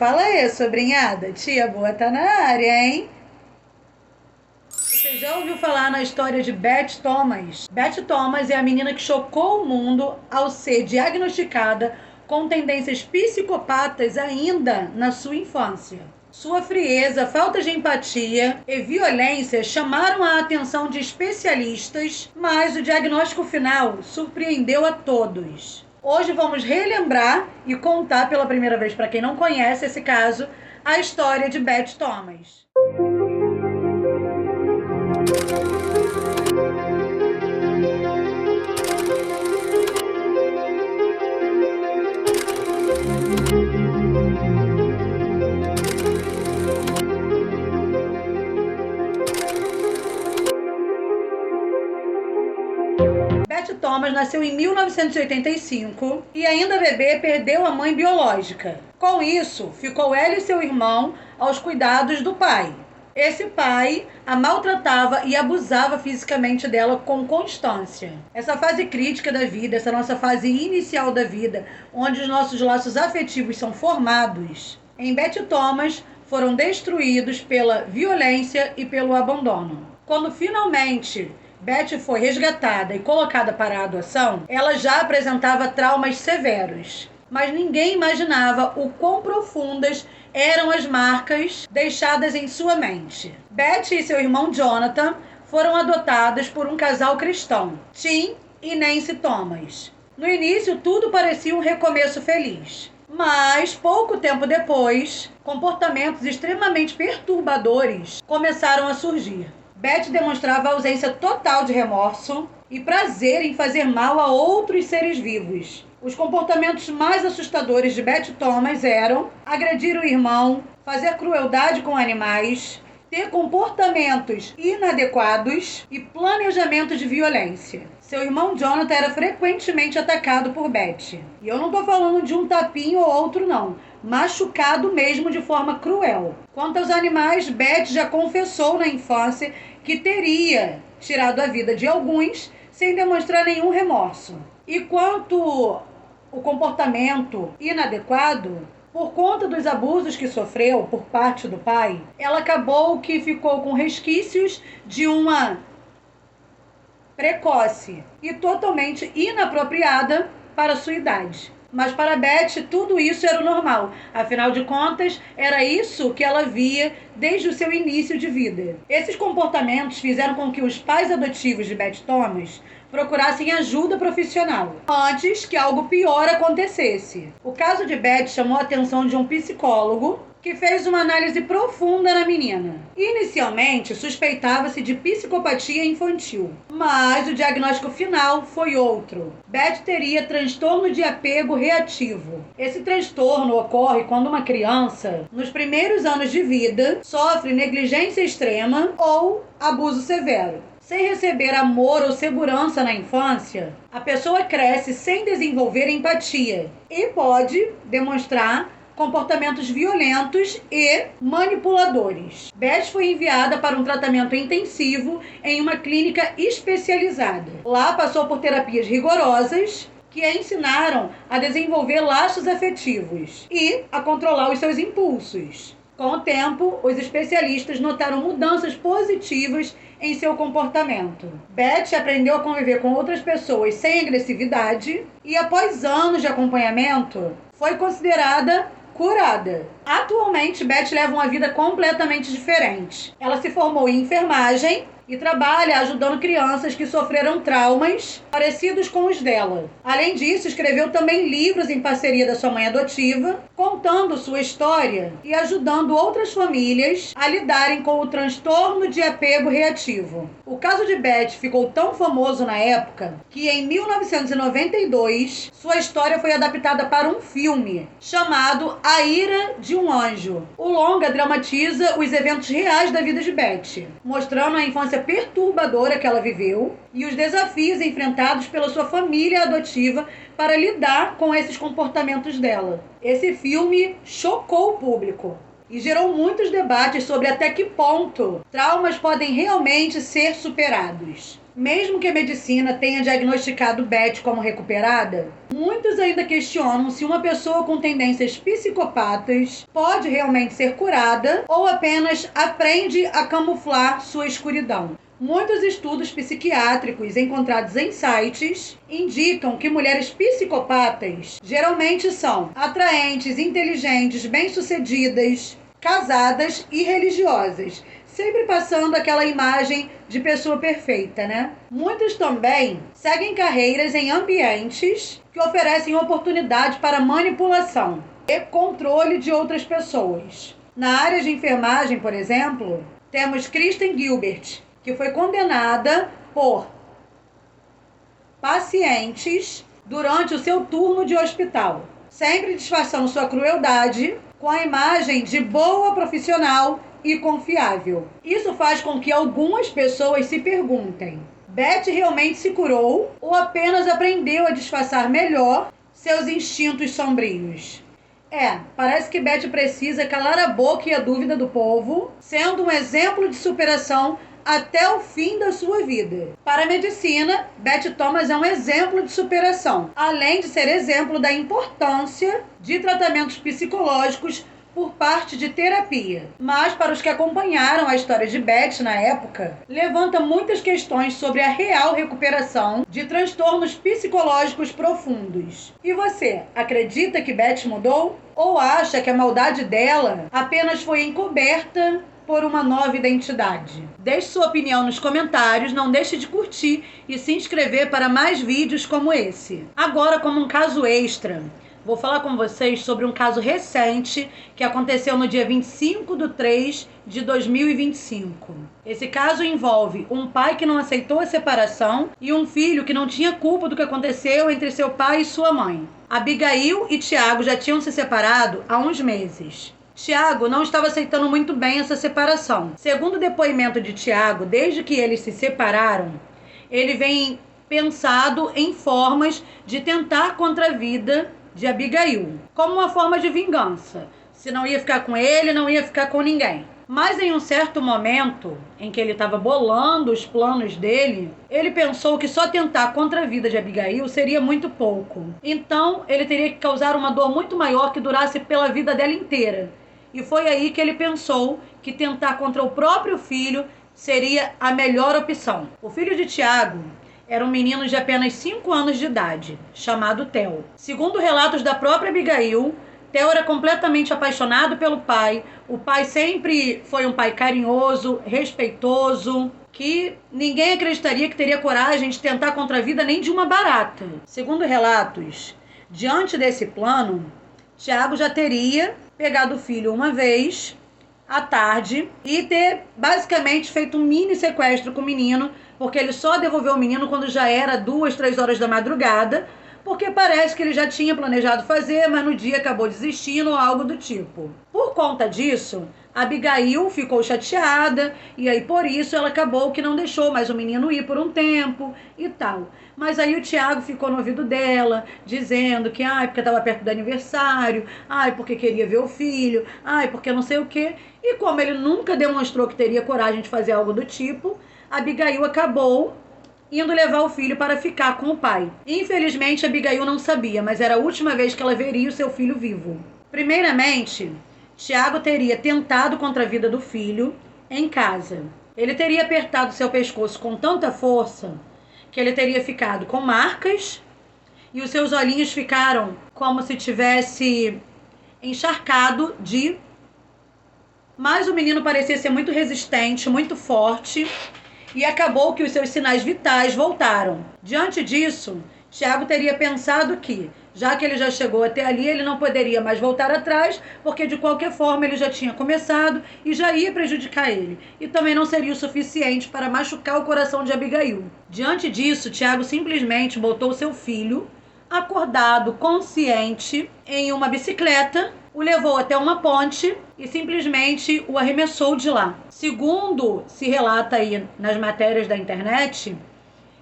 Fala aí, sobrinhada. Tia boa tá na área, hein? Você já ouviu falar na história de Beth Thomas? Beth Thomas é a menina que chocou o mundo ao ser diagnosticada com tendências psicopatas ainda na sua infância. Sua frieza, falta de empatia e violência chamaram a atenção de especialistas, mas o diagnóstico final surpreendeu a todos. Hoje vamos relembrar e contar pela primeira vez, para quem não conhece esse caso, a história de Beth Thomas. Beth Thomas nasceu em 1985 e, ainda bebê, perdeu a mãe biológica. Com isso, ficou ela e seu irmão aos cuidados do pai. Esse pai a maltratava e abusava fisicamente dela com constância. Essa fase crítica da vida, essa nossa fase inicial da vida, onde os nossos laços afetivos são formados, em Beth Thomas foram destruídos pela violência e pelo abandono. Quando finalmente Beth foi resgatada e colocada para a adoção, ela já apresentava traumas severos, mas ninguém imaginava o quão profundas eram as marcas deixadas em sua mente. Beth e seu irmão Jonathan foram adotados por um casal cristão, Tim e Nancy Thomas. No início, tudo parecia um recomeço feliz, mas pouco tempo depois, comportamentos extremamente perturbadores começaram a surgir. Beth demonstrava ausência total de remorso e prazer em fazer mal a outros seres vivos. Os comportamentos mais assustadores de Beth Thomas eram agredir o irmão, fazer crueldade com animais, ter comportamentos inadequados e planejamento de violência. Seu irmão Jonathan era frequentemente atacado por Beth. E eu não estou falando de um tapinho ou outro, não. Machucado mesmo de forma cruel. Quanto aos animais, Beth já confessou na infância que teria tirado a vida de alguns sem demonstrar nenhum remorso. E quanto ao comportamento inadequado, por conta dos abusos que sofreu por parte do pai, ela acabou que ficou com resquícios de uma precoce e totalmente inapropriada para sua idade. Mas para Beth tudo isso era o normal. Afinal de contas, era isso que ela via desde o seu início de vida. Esses comportamentos fizeram com que os pais adotivos de Beth Thomas procurassem ajuda profissional antes que algo pior acontecesse. O caso de Beth chamou a atenção de um psicólogo que fez uma análise profunda na menina. Inicialmente, suspeitava-se de psicopatia infantil, mas o diagnóstico final foi outro. Beth teria transtorno de apego reativo. Esse transtorno ocorre quando uma criança, nos primeiros anos de vida, sofre negligência extrema ou abuso severo. Sem receber amor ou segurança na infância, a pessoa cresce sem desenvolver empatia e pode demonstrar comportamentos violentos e manipuladores. Beth foi enviada para um tratamento intensivo em uma clínica especializada. Lá passou por terapias rigorosas que a ensinaram a desenvolver laços afetivos e a controlar os seus impulsos. Com o tempo, os especialistas notaram mudanças positivas em seu comportamento. Beth aprendeu a conviver com outras pessoas sem agressividade e, após anos de acompanhamento, foi considerada curada. Atualmente, Beth leva uma vida completamente diferente. Ela se formou em enfermagem e trabalha ajudando crianças que sofreram traumas parecidos com os dela. Além disso, escreveu também livros em parceria da sua mãe adotiva, contando sua história e ajudando outras famílias a lidarem com o transtorno de apego reativo. O caso de Beth ficou tão famoso na época que, em 1992, sua história foi adaptada para um filme chamado A Ira de um Anjo. O longa dramatiza os eventos reais da vida de Beth, mostrando a infância perturbadora que ela viveu e os desafios enfrentados pela sua família adotiva para lidar com esses comportamentos dela. Esse filme chocou o público e gerou muitos debates sobre até que ponto traumas podem realmente ser superados. Mesmo que a medicina tenha diagnosticado Beth como recuperada, muitos ainda questionam se uma pessoa com tendências psicopatas pode realmente ser curada ou apenas aprende a camuflar sua escuridão. Muitos estudos psiquiátricos encontrados em sites indicam que mulheres psicopatas geralmente são atraentes, inteligentes, bem-sucedidas, casadas e religiosas, sempre passando aquela imagem de pessoa perfeita, né? Muitos também seguem carreiras em ambientes que oferecem oportunidade para manipulação e controle de outras pessoas. Na área de enfermagem, por exemplo, temos Kristen Gilbert, que foi condenada por pacientes durante o seu turno de hospital, sempre disfarçando sua crueldade com a imagem de boa profissional e confiável. Isso faz com que algumas pessoas se perguntem: Beth realmente se curou ou apenas aprendeu a disfarçar melhor seus instintos sombrios? Parece que Beth precisa calar a boca e a dúvida do povo, sendo um exemplo de superação até o fim da sua vida. Para a medicina, Beth Thomas é um exemplo de superação, além de ser exemplo da importância de tratamentos psicológicos por parte de terapia. Mas para os que acompanharam a história de Beth na época, levanta muitas questões sobre a real recuperação de transtornos psicológicos profundos. E você, acredita que Beth mudou? Ou acha que a maldade dela apenas foi encoberta por uma nova identidade? Deixe sua opinião nos comentários, não deixe de curtir e se inscrever para mais vídeos como esse. Agora, como um caso extra, vou falar com vocês sobre um caso recente que aconteceu no dia 25/3/2025. Esse caso envolve um pai que não aceitou a separação e um filho que não tinha culpa do que aconteceu entre seu pai e sua mãe. Abigail e Tiago já tinham se separado há uns meses. Tiago não estava aceitando muito bem essa separação. Segundo o depoimento de Tiago, desde que eles se separaram, ele vem pensado em formas de tentar contra a vida de Abigail, como uma forma de vingança. Se não ia ficar com ele, não ia ficar com ninguém. Mas em um certo momento, em que ele estava bolando os planos dele, ele pensou que só tentar contra a vida de Abigail seria muito pouco. Então, ele teria que causar uma dor muito maior que durasse pela vida dela inteira. E foi aí que ele pensou que tentar contra o próprio filho seria a melhor opção. O filho de Tiago era um menino de apenas 5 anos de idade, chamado Theo. Segundo relatos da própria Abigail, Theo era completamente apaixonado pelo pai. O pai sempre foi um pai carinhoso, respeitoso, que ninguém acreditaria que teria coragem de tentar contra a vida nem de uma barata. Segundo relatos, diante desse plano, Tiago já teria pegado o filho uma vez à tarde e ter basicamente feito um mini sequestro com o menino, porque ele só devolveu o menino quando já era 2, 3 horas da madrugada, porque parece que ele já tinha planejado fazer, mas no dia acabou desistindo ou algo do tipo. Por conta disso, Abigail ficou chateada e aí por isso ela acabou que não deixou mais o menino ir por um tempo e tal. Mas aí o Tiago ficou no ouvido dela, dizendo que porque estava perto do aniversário, porque queria ver o filho, porque não sei o quê. E como ele nunca demonstrou que teria coragem de fazer algo do tipo, Abigail acabou indo levar o filho para ficar com o pai. Infelizmente, Abigail não sabia, mas era a última vez que ela veria o seu filho vivo. Primeiramente, Tiago teria tentado contra a vida do filho em casa. Ele teria apertado seu pescoço com tanta força que ele teria ficado com marcas e os seus olhinhos ficaram como se tivesse encharcado de... Mas o menino parecia ser muito resistente, muito forte, e acabou que os seus sinais vitais voltaram. Diante disso, Tiago teria pensado que, já que ele já chegou até ali, ele não poderia mais voltar atrás, porque de qualquer forma ele já tinha começado e já ia prejudicar ele. E também não seria o suficiente para machucar o coração de Abigail. Diante disso, Tiago simplesmente botou seu filho, acordado, consciente, em uma bicicleta, o levou até uma ponte e simplesmente o arremessou de lá. Segundo se relata aí nas matérias da internet,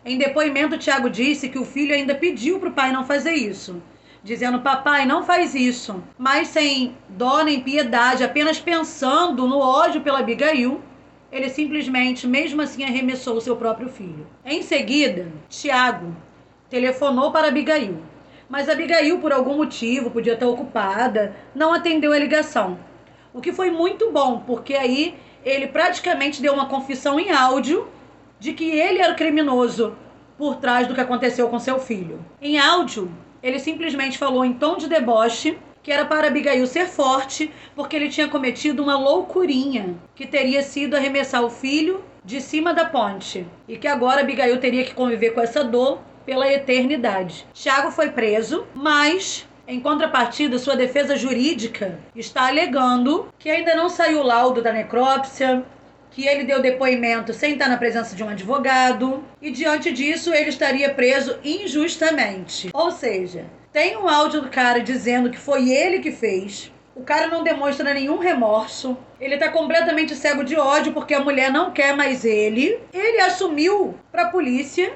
em depoimento, Tiago disse que o filho ainda pediu para o pai não fazer isso, dizendo: papai, não faz isso. Mas sem dó nem piedade, apenas pensando no ódio pela Abigail, ele simplesmente, mesmo assim, arremessou o seu próprio filho. Em seguida, Tiago telefonou para Abigail, mas Abigail, por algum motivo, podia estar ocupada, não atendeu a ligação. O que foi muito bom, porque aí ele praticamente deu uma confissão em áudio de que ele era o criminoso por trás do que aconteceu com seu filho. Em áudio, ele simplesmente falou em tom de deboche que era para Abigail ser forte porque ele tinha cometido uma loucurinha, que teria sido arremessar o filho de cima da ponte e que agora Abigail teria que conviver com essa dor pela eternidade. Tiago foi preso, mas em contrapartida, sua defesa jurídica está alegando que ainda não saiu o laudo da necrópsia, que ele deu depoimento sem estar na presença de um advogado, e diante disso ele estaria preso injustamente. Ou seja, tem um áudio do cara dizendo que foi ele que fez, o cara não demonstra nenhum remorso, ele tá completamente cego de ódio porque a mulher não quer mais ele assumiu pra polícia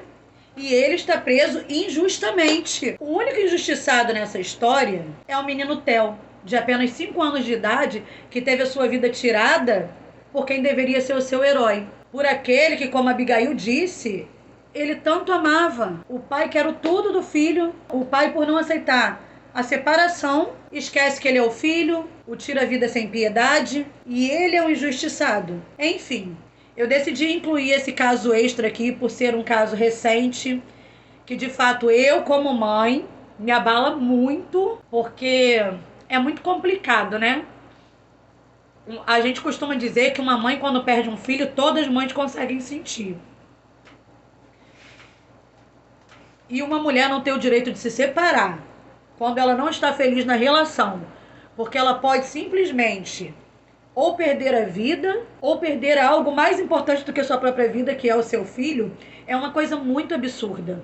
e ele está preso injustamente. O único injustiçado nessa história é o menino Theo, de apenas 5 anos de idade, que teve a sua vida tirada por quem deveria ser o seu herói. Por aquele que, como Abigail disse, ele tanto amava. O pai quer o tudo do filho. O pai, por não aceitar a separação, esquece que ele é o filho, o tira a vida sem piedade, e ele é um injustiçado. Enfim, eu decidi incluir esse caso extra aqui por ser um caso recente, que de fato eu, como mãe, me abala muito, porque é muito complicado, né? A gente costuma dizer que uma mãe, quando perde um filho, todas as mães conseguem sentir. E uma mulher não tem o direito de se separar quando ela não está feliz na relação, porque ela pode simplesmente ou perder a vida, ou perder algo mais importante do que a sua própria vida, que é o seu filho, é uma coisa muito absurda.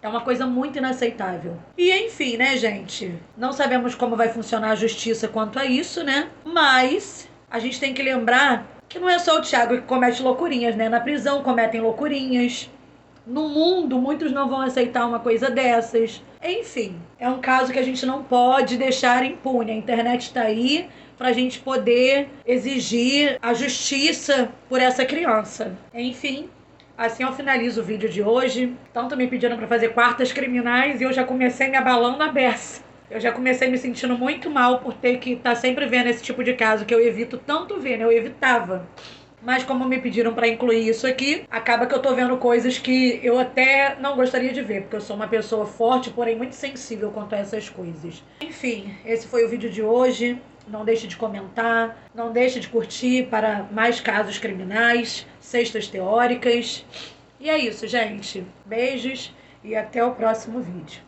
É uma coisa muito inaceitável. E enfim, né, gente? Não sabemos como vai funcionar a justiça quanto a isso, né? Mas a gente tem que lembrar que não é só o Tiago que comete loucurinhas, né? Na prisão cometem loucurinhas. No mundo, muitos não vão aceitar uma coisa dessas. Enfim, é um caso que a gente não pode deixar impune. A internet está aí para a gente poder exigir a justiça por essa criança. Enfim, assim eu finalizo o vídeo de hoje. Tanto me pediram para fazer quartas criminais e eu já comecei me abalando a beça. Eu já comecei me sentindo muito mal por ter que estar sempre vendo esse tipo de caso que eu evito tanto ver, né? Eu evitava. Mas como me pediram para incluir isso aqui, acaba que eu tô vendo coisas que eu até não gostaria de ver, porque eu sou uma pessoa forte, porém muito sensível quanto a essas coisas. Enfim, esse foi o vídeo de hoje. Não deixe de comentar, não deixe de curtir para mais casos criminais, cestas teóricas. E é isso, gente. Beijos e até o próximo vídeo.